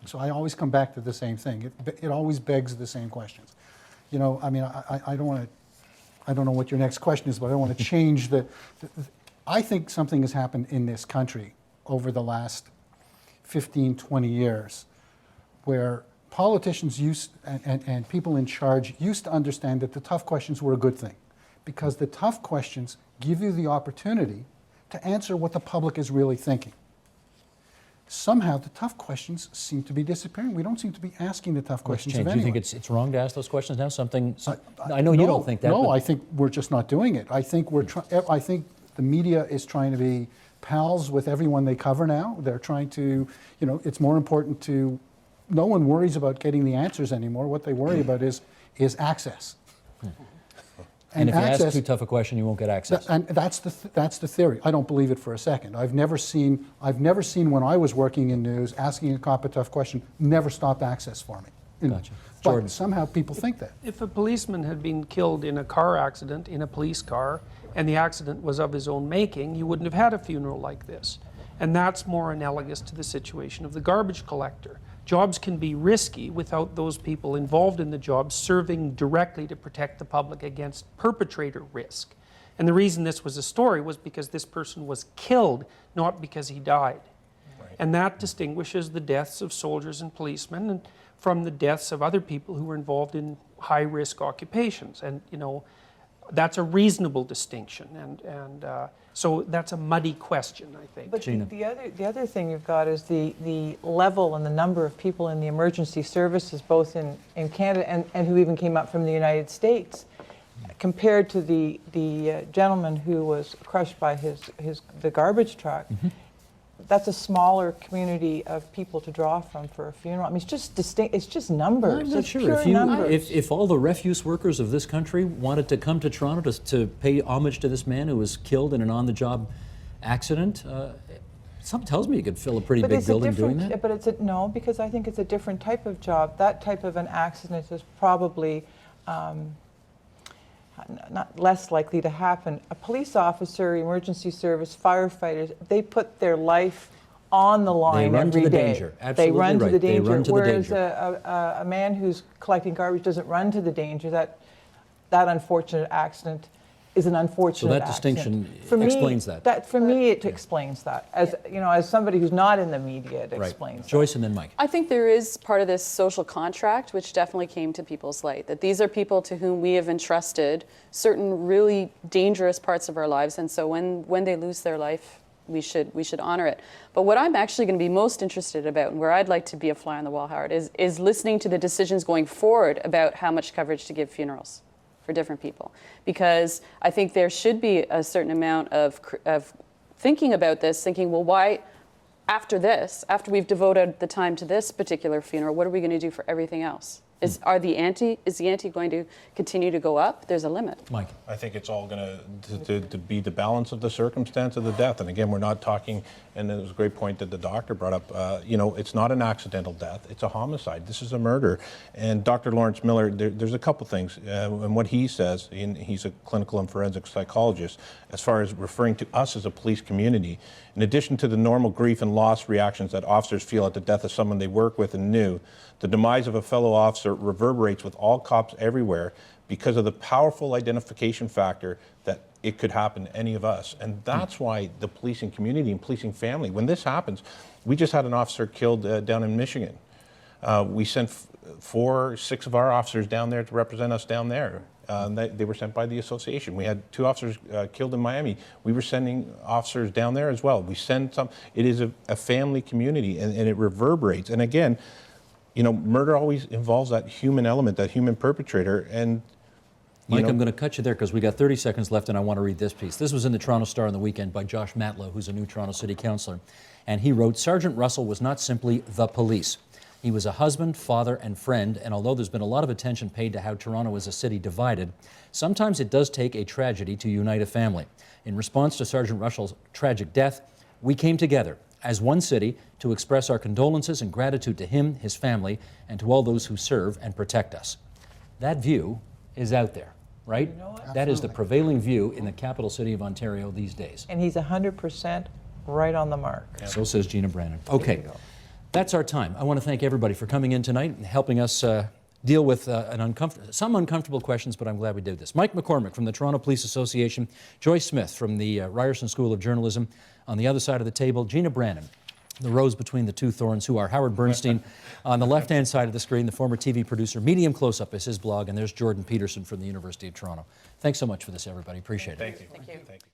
So I always come back to the same thing. It always begs the same questions. You know, I mean, I don't want to. I don't know what your next question is, but I don't want to change I think something has happened in this country over the last 15, 20 years where politicians and people in charge used to understand that the tough questions were a good thing because the tough questions give you the opportunity to answer what the public is really thinking. Somehow the tough questions seem to be disappearing. We don't seem to be asking the tough questions of anyone.
Do you think it's wrong to ask those questions now? I know you don't think that.
No,
but
I think we're just not doing it. I think I think the media is trying to be pals with everyone they cover now. They're trying to, you know, it's more important to. No one worries about getting the answers anymore. What they worry about is access.
And if you ask too tough a question, you won't get access.
And that's the theory. I don't believe it for a second. I've never seen when I was working in news, asking a cop a tough question never stopped access for me.
Gotcha.
But
Jordan.
somehow people think that.
If a policeman had been killed in a car accident in a police car and the accident was of his own making, you wouldn't have had a funeral like this. And that's more analogous to the situation of the garbage collector. Jobs can be risky without those people involved in the job serving directly to protect the public against perpetrator risk. And the reason this was a story was because this person was killed, not because he died. Right. And that distinguishes the deaths of soldiers and policemen from the deaths of other people who were involved in high-risk occupations. And, you know, that's a reasonable distinction. And so that's a muddy question, I think.
But the other thing you've got is the level and the number of people in the emergency services, both in Canada and who even came up from the United States, compared to the gentleman who was crushed by the garbage truck. Mm-hmm. That's a smaller community of people to draw from for a funeral. I mean, it's just distinct. It's just numbers.
I'm not
it's
sure.
Pure
If all the refuse workers of this country wanted to come to Toronto to pay homage to this man who was killed in an on-the-job accident, something tells me you could fill a pretty big building doing that.
But no, because I think it's a different type of job. That type of an accident is probably not less likely to happen. A police officer, emergency service, firefighters, they put their life on the line every day. They run to the danger. Absolutely
right. They run to the danger.
Whereas a man who's collecting garbage doesn't run to the danger. That unfortunate accident is an unfortunate accident.
So that distinction explains that.
For me, it explains that. As you know, as somebody who's not in the media, it explains that.
Joyce and then Mike.
I think there is part of this social contract which definitely came to people's light, that these are people to whom we have entrusted certain really dangerous parts of our lives, and so when they lose their life, we should honor it. But what I'm actually going to be most interested about, and where I'd like to be a fly on the wall, Howard, is listening to the decisions going forward about how much coverage to give funerals for different people, because I think there should be a certain amount of thinking about this, thinking, well, why, after we've devoted the time to this particular funeral, what are we going to do for everything else? Is the ante going to continue to go up? There's a limit.
Mike.
I think it's all going to be the balance of the circumstance of the death. And again, we're not talking, and it was a great point that the doctor brought up, you know, it's not an accidental death, it's a homicide. This is a murder. And Dr. Lawrence Miller, there's a couple things. And what he says, and he's a clinical and forensic psychologist, as far as referring to us as a police community, in addition to the normal grief and loss reactions that officers feel at the death of someone they work with and knew, the demise of a fellow officer it reverberates with all cops everywhere because of the powerful identification factor that it could happen to any of us. And that's why the policing community and policing family, when this happens, we just had an officer killed down in Michigan. We sent 6 of our officers down there to represent us down there. They were sent by the association. We had 2 officers killed in Miami. We were sending officers down there as well. We send some. It is a family community, and it reverberates. And again, you know, murder always involves that human element, that human perpetrator. And
Mike, I'm going to cut you there because we got 30 seconds left, and I want to read this piece. This was in the Toronto Star on the weekend by Josh Matlow, who's a new Toronto City Councillor. And he wrote, Sergeant Russell was not simply the police. He was a husband, father, and friend, and although there's been a lot of attention paid to how Toronto is a city divided, sometimes it does take a tragedy to unite a family. In response to Sergeant Russell's tragic death, we came together as one city to express our condolences and gratitude to him, his family, and to all those who serve and protect us. That view is out there, right?
You know what?
That is the prevailing view in the capital city of Ontario these days.
And he's 100% right on the mark.
So says Gina Brannon. Okay. That's our time. I want to thank everybody for coming in tonight and helping us deal with some uncomfortable questions, but I'm glad we did this. Mike McCormick from the Toronto Police Association, Joyce Smith from the Ryerson School of Journalism. On the other side of the table, Gina Brannon, the rose between the 2 thorns, who are Howard Bernstein. On the left-hand side of the screen, the former TV producer. Medium Close-Up is his blog, and there's Jordan Peterson from the University of Toronto. Thanks so much for this, everybody. Appreciate it.
Thank you.
Thank you.
Thank you.